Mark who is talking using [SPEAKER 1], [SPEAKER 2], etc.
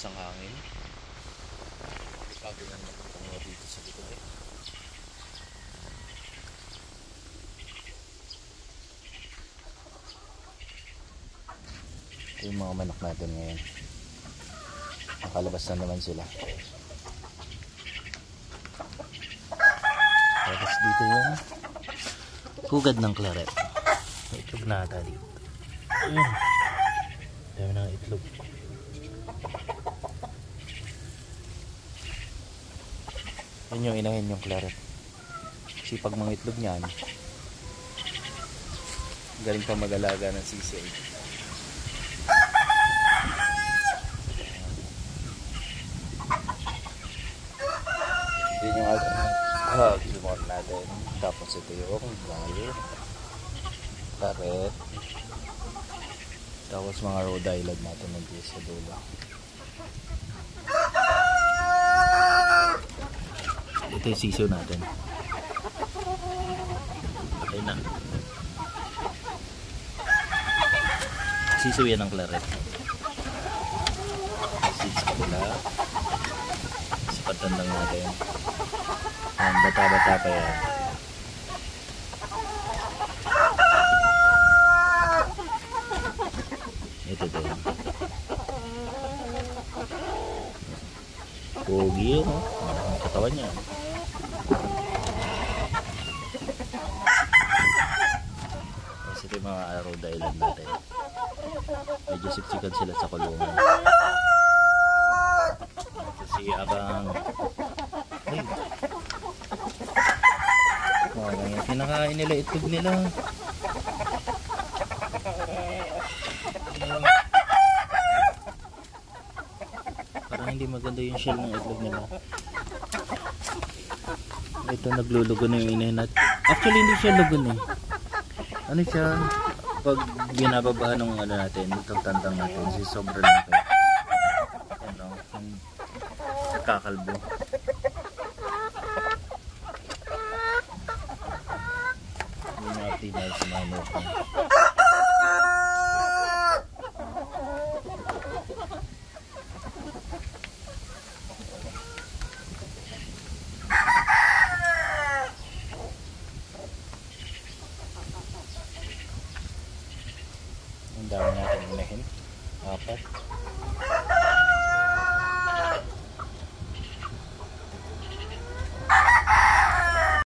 [SPEAKER 1] malakas ang hangin. Bago na nakapunga dito sa likod eh. Ito yung mga manok natin ngayon. Nakalabas na naman sila. Tapos dito yung hugad ng claret. Itlog na ata dito. Dami ng itlog. Yun yung inahin yung claret. Kasi pag mga itlog niyan, galing pa mag-alaga ng sisig. Yun yung gilmon natin. Tapos ito yung bayo, claret. Tapos mga Rhode Island natin nandiyan sa dulo. Ito yung sisiw natin. Patay na. Sisiw yan ng claret. Seeds ka nila. Sipatan lang natin. Ayan, bata-bata pa yan. Ito din. Pogi yun, oh. Ang katawan niya. Kasi ito yung mga Rhode Island natin. Medyo siksikan sila sa kulungan. Kasi abang kinakain nila itlog nila. Parang hindi maganda yung shell ng itlog nila. Ito naglulugo na yung inahin natin. Actually hindi siya lugon eh. Ano siya, pag binababahan ng ano natin, itong tandang natin, kasi sobrang laki. Ano, kakalbo. Hindi natin na sumanok.